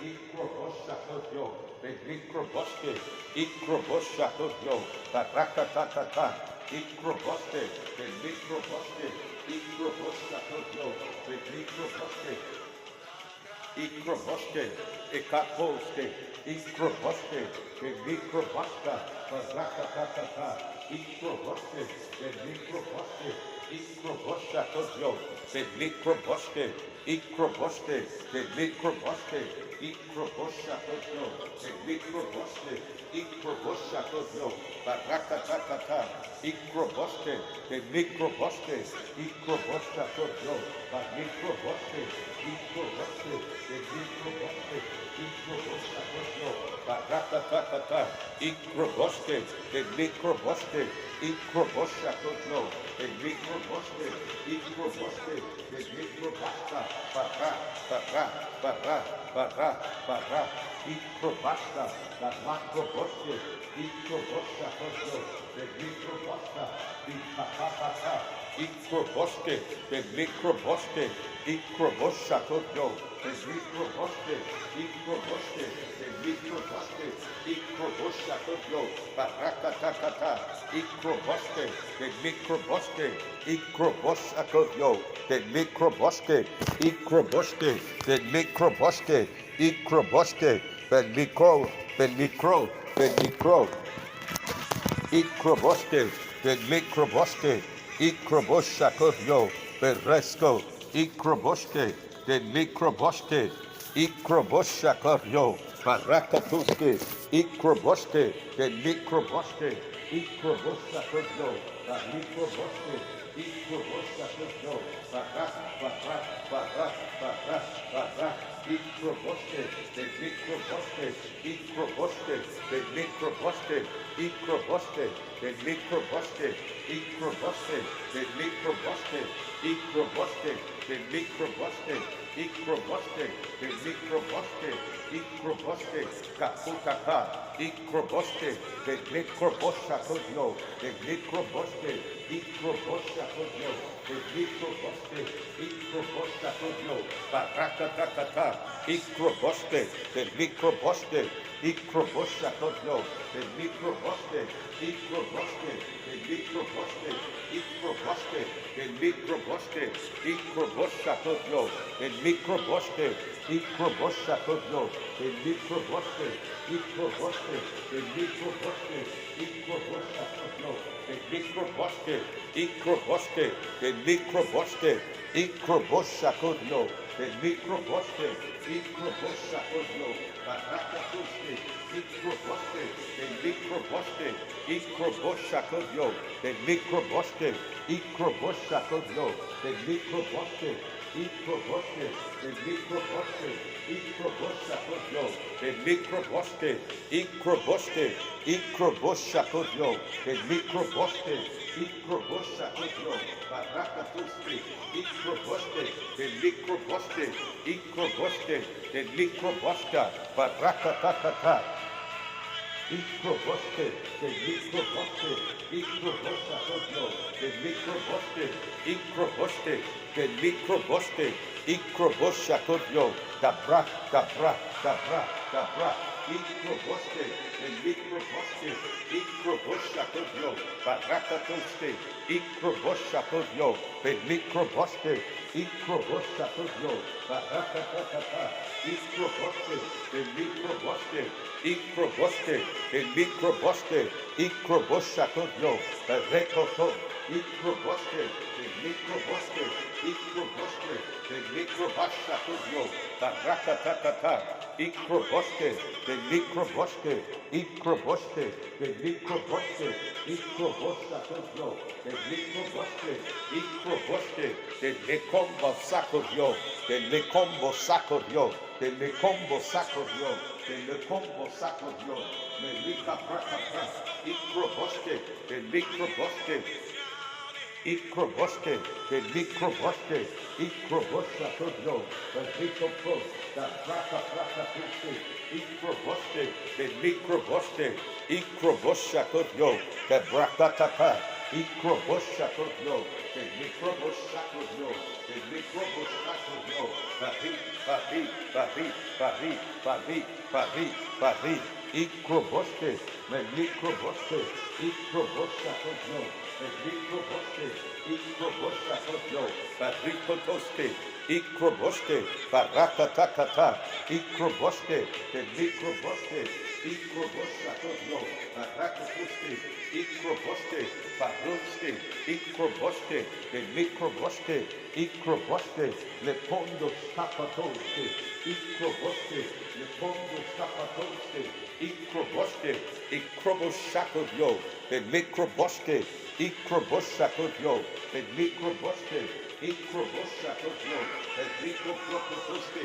Ikroboshakoyo, the Mikroboske, Ikroboshakoyo, Barakatata, Ikroboske, the Mikroboske, Ikroboshakoyo, the Mikroboske, Ikroboske, Ekaposke, Ikroboske, the Mikroboska, Barakatata, Ikroboske, the Mikroboske, Ikroboshakoyo, the Mikroboske, Ikroboske, the Mikroboske, Ikroboshakoyo, the Mikroboske, Ikroboshakoyo, Barakatata, Ikroboske, the Mikroboske, Ikroboshakoyo, Mikroboske, Ikroboske, the Mikroboske, Ikroboshakoyo, Barakatata, Ikroboske, the Mikroboske, Ikroboshakoyo, the Mikroboske, Ikroboske, the Mikrobasta, Bara, Ikrobasta, the Makroboske, Ikroboshakoyo, the Mikrobasta, Ikroboske, the Mikroboske, Ikroboshakoyo, the Mikroboske, Ikroboske, the Mikroboske, Ikroboshakoyo, Barakatata, Ikroboske, the Mikroboske, Ikroboshakoyo, the Mikroboske, Ikroboske, the Mikroboske, Ikroboske, the Mikro, Ikroboske, the Mikroboske, Ikroboshakoyo, the Resko, Ikroboske, the Mikroboske, Ikroboshakoyo, Barakatuske, Ikroboske, the Mikroboske, Ikroboshakoyo, the Mikroboske, Ikroboshakoyo, Ikroboske, the Mikroboske, Ikroboske, the Mikroboske, Ikroboske, the Mikroboske, Ikroboske, the Mikroboske, Ikroboske, the Mikroboske, Ikroboske, the Mikroboske, Ikroboske, Kapukaka, Ikroboske, the Mikroboshakoyo, the Mikroboske, Ikroboshakoyo, the Mikroboske, Ikroboshakoyo, Barakatata, Ikroboske, the Mikroboske, Ikroboshakoyo, the Mikroboske, Ikroboske, the Mikroboske, Ikroboske, the Mikroboske, Ikroboshakoyo, the Mikroboske, Ikroboshakoyo, the Mikroboske, Ikroboske, the Mikroboske, Ikroboshakoyo, the Mikroboske, Ikroboske, the Mikroboske, Ikroboshakoyo, the microboste, microboshakodio, barakatuste, microboste, the microboste, microboshakodio, the microboste, microboshakodio, the microboste, microboste, the microboste, microboshakodio, the microboste, microboste, microboshakodio, the microboste, microboshakodio, barakatuste, microboste, the microboste, microboste, the microbosta, barakatatata. Microboste, the microboste, microbosta, the microboste, microboste, the microboste, microbosta, dabra, dabra, dabra, dabra, microboste, the microboste, microbosta, barakatoste, microbosta, the microboste, microbosta, barakatata, microboste, the microboste, microboste, the microboste, microboshakodio, the recoto, microboste, the microboste, microboste, the microbashakodio, the rakatakata, microboste, the microboste, microboste, the microboste, microboshakodio, the microboste, microboste, the lecombo sakodio, the lecombo sakodio, the lecombo sakodio, the combo sakodio, the lika prakata, microboste, the microboste, microboste, the microboste, microbosakodio, the microbo, the praka puste, microboste, the microboste, microbosakodio, the brakataka, microbosakodio, the microbosakodio, the microbosakodio, Paris, microboste, the microboste, microbosakodio, the microboste, microbosakodio, barikotoste, microboste, barakatakata, microboste, the microboste, microbosakodio, barakatoste, microboste, baroste, microboste, the microboste, microboste, le pondo sapatoste, microboste, le pondo sapatoste, microboste, microboshakodio, the microboste, microboshakodio, the microboste, microboshakodio, the microboste,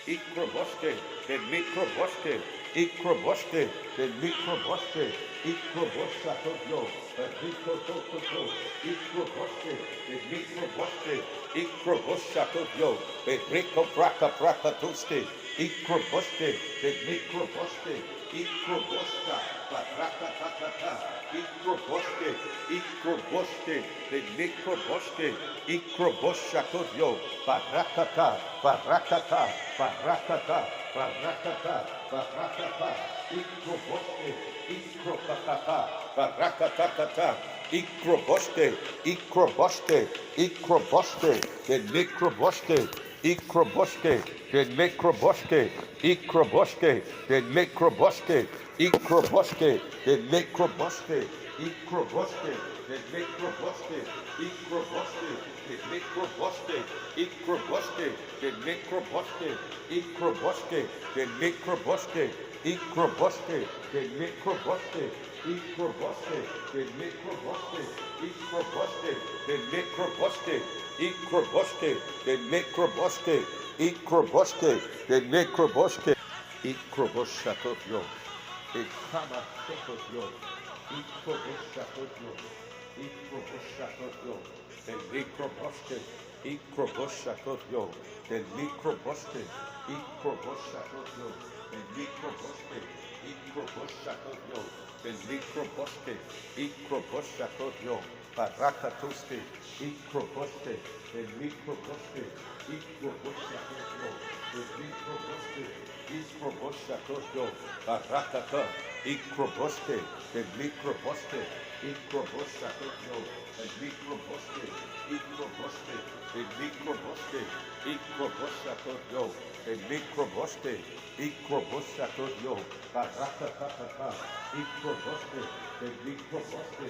microboste, the microboste, microboste, the microboste, microboshakodio, the microboste, microboste, the microboste, microboshakodio, the microbraka microboste, the microboste, microbosta, barakatata, microboste, microboste, the microboste, microboshakodio, barakata, barakata, barakata, barakata, barakata, microboste, microbakata, barakatata, microboste, microboste, microboste, the microboste, microboste, the microboste, microboste, the microboste, microboste, the microboste, microboste, the microboste, microboste, the microboste, microboste, the microboste, microboste, the microboste, microboste, the microboste, microboste, the microboste, microboste, the microboste, microboste, the microboste, microboste, the microboste, microboshakodio, microboshakodio, microboshakodio, microboshakodio, the microboste, microboshakodio, the microboste, microboshakodio, the microboste, microboshakodio, the microboste, microboshakodio, barakatoste, microboste, the microboste, microboshakodio, the microboste, microboshakodio, barakata, microboste, the microboste, Ikroboshakoyo, the Mikroboske, Ikroboske, the Mikroboske, Ikroboshakoyo, the Mikroboske, Ikroboshakoyo, Barakataka, Ikroboske, the Mikroboske,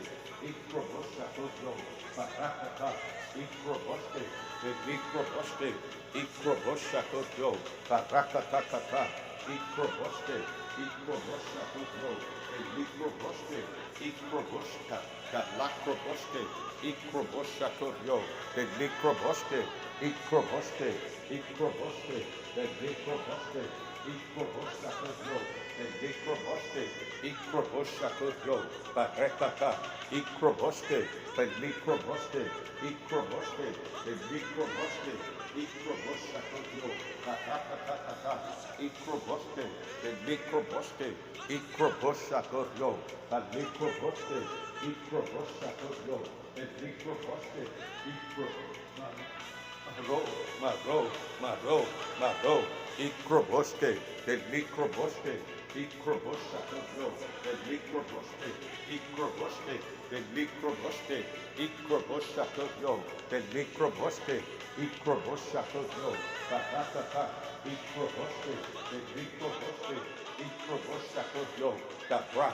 Ikroboshakoyo, Barakata, Ikroboske, the Mikroboske, Ikroboshakoyo, Barakataka, Ikroboske, Ikroboshakoyo, the Mikroboske, Ikroboska, Galakroboske, Ikroboshakoyo, the Mikroboske, Ikroboske, Ikroboske, the Mikroboske, Ikroboshakoyo, the Mikroboske, Ikroboshakoyo, Barekata, Ikroboske, the Mikroboske, Ikroboske, the Mikroboske, Ikroboshakoyo, Barakata, Ikroboske, the Mikroboske, Ikroboshakoyo, the Mikroboske, Ikroboshakoyo, the Mikroboske, Maro, Ikroboske, the Mikroboske, Ikroboshakoyo, the Mikroboske, Ikroboske, the Mikroboske, Ikroboshakoyo, the Mikroboske, Ikroboshakoyo, Barakata, Ikroboske, the Mikroboske, Ikroboshakoyo, Dabra,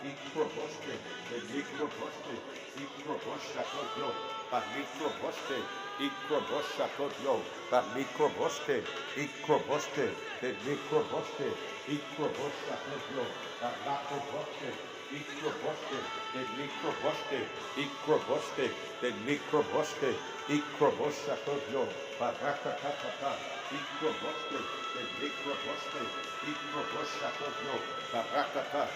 Ikroboske, the Mikroboske, Ikroboshakoyo, Mikroboske, Ikroboshakoyo, Mikroboske, Ikroboske, the Mikroboske, Ikroboshakoyo, Mikroboske, Ikroboske, the Mikroboske, Ikroboske, the Mikroboske, Ikroboshakoyo, Barakataka, Ikroboske, the Mikroboske, Ikroboshakoyo, Barakata,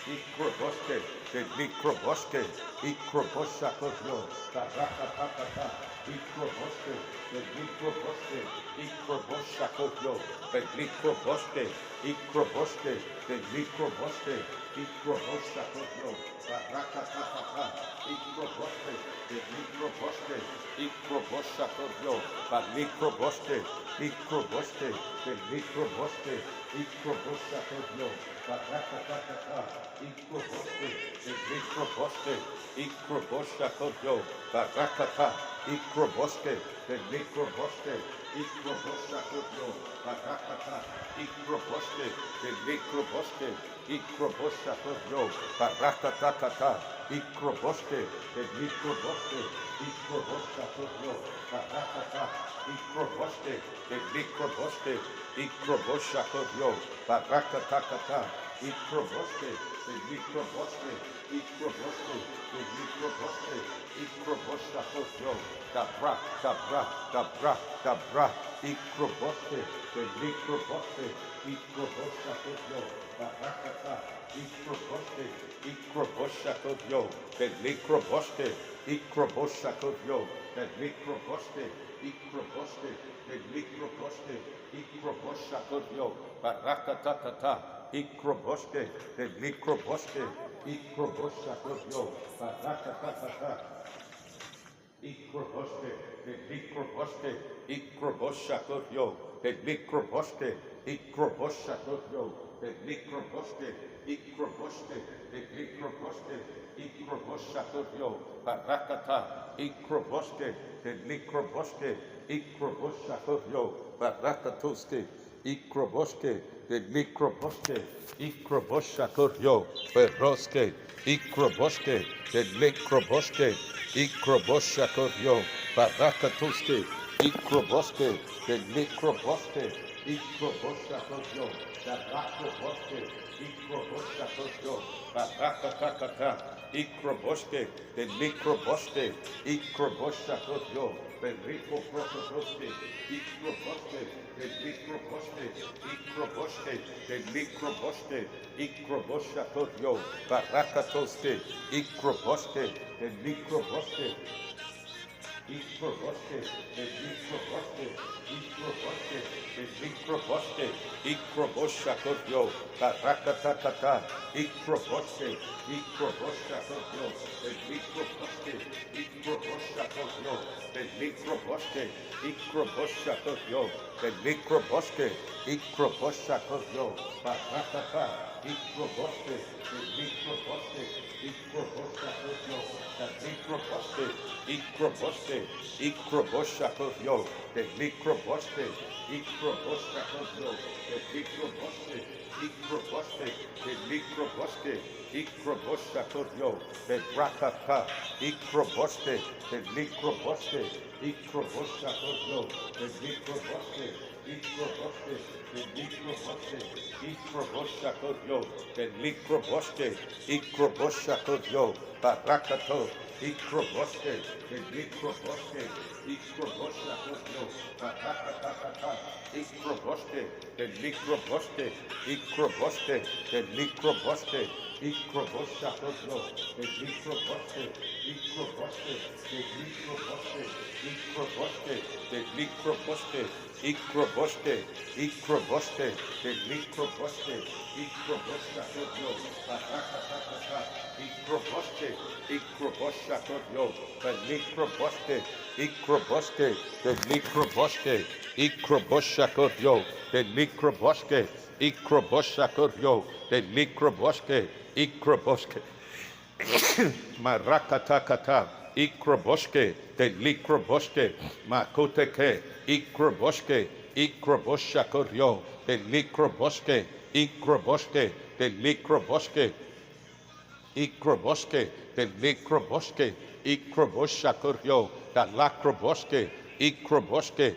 Ikroboske, the Mikroboske, Ikroboshakoyo, Barakataka, Ikroboske, the Mikroboske, Ikroboshakoyo, the Mikroboske, Ikroboske, the Mikroboske, Ikroboshakoyo, Barakataka, Ikroboske, the Mikroboske, Ikroboshakoyo, Mikroboske, Ikroboske, the Mikroboske, Ikroboshakoyo, Barakataka, Ikroboske, the Mikroboske, Ikroboshakoyo, Barakata, Ikroboske, the Mikroboske, Ikroboshakoyo, Barakata, Ikroboske, the Mikroboske, Ikroboshakoyo, Barakataka, Ikroboske, the Mikroboske, Ikroboshakoyo, Barakata, Ikroboske, the Mikroboske, Ikroboshakoyo, Barakataka, Ikroboske, the Mikroboske, Ikroboske, the Mikroboske, Ikroboshakoyo, Dabra, Ikroboske, the Mikroboske, Ikroboshakoyo, Barakata, Ikroboske, Ikroboshakoyo, the Mikroboske, Ikroboshakoyo, the Mikroboske, Ikroboske, the Mikroboske, Ikroboshakoyo, Barakataka, Ikroboske, the Mikroboske, Ikroboshakoyo, Barakataka, Ikroboske, the Mikroboske, Ikroboshakoyo, the Mikroboske, Ikroboshakoyo, the Mikroboske, Ikroboske, the Mikroboske, Ikroboshakoyo, Barakata, Ikroboske, the Mikroboske, Ikroboshakoyo, Barakatoske, Ikroboske, the Mikroboske, Ikroboshakoyo, Beroske, Ikroboske, the Mikroboske, Ikroboshakoyo, Barakatoske, Ikroboske, the Mikroboske, Ikroboshakoyo, Barakatoske, Ikroboshakoyo, Barakataka, Ikroboske, the Mikroboske, Ikroboshakoyo, the Mikroboske, Ikroboske, the Mikroboske, Ikroboske, the Mikroboske, Ikroboshakoyo, Barakatoske, Ikroboske, the Mikroboske, Ikroboske, Ikroboske, Ikroboske, Ikroboske, Ikroboshakoyo, Karakatakata, Ikroboske, Ikroboshakoyo, Ikroboske, Ikroboshakoyo, Ikroboske, Ikroboshakoyo, Ikroboske, Ikroboshakoyo, Karakata, Ikroboske, Ikroboske, Ikroboshakoyo, Ikroboske, Ikroboske, Ikroboshakoyo, Ikroboske, Ikroboskakoyo, Ikroboske, Ikroboske, Ikroboske, Ikroboskakoyo, Brakaka, Ikroboske, Ikroboske, Ikroboskakoyo, Ikroboske, Ikroboske, Ikroboske, Ikroboskakoyo, Ikroboske, Ikroboskakoyo, Barakato, Ikroboske, Ikroboske, Ikroboskakoyo, Barakata, Ikroboske, Ikroboske, Ikroboske, Ikroboske, Ikroboskakoyo, Ikroboske, Ikroboske, Ikroboske, Ikroboske, Ikroboske, Ikroboske, Ikroboske, Ikroboske, Ikroboskakoyo, Barakata, Ikroboske, Ikroboskakoyo, Ikroboske, Ikroboske, Ikroboske, Ikroboskakoyo, Ikroboske, Ikroboskakoyo, Ikroboske, Ikroboske, Marakatakata, Ikroboske, Ikroboske, Makoteke, Ikroboske, Ikroboshakoyo, Ikroboske, Ikroboske, Ikroboske, Ikroboske, Ikroboske, Ikroboshakoyo, Dalakroboske, Ikroboske,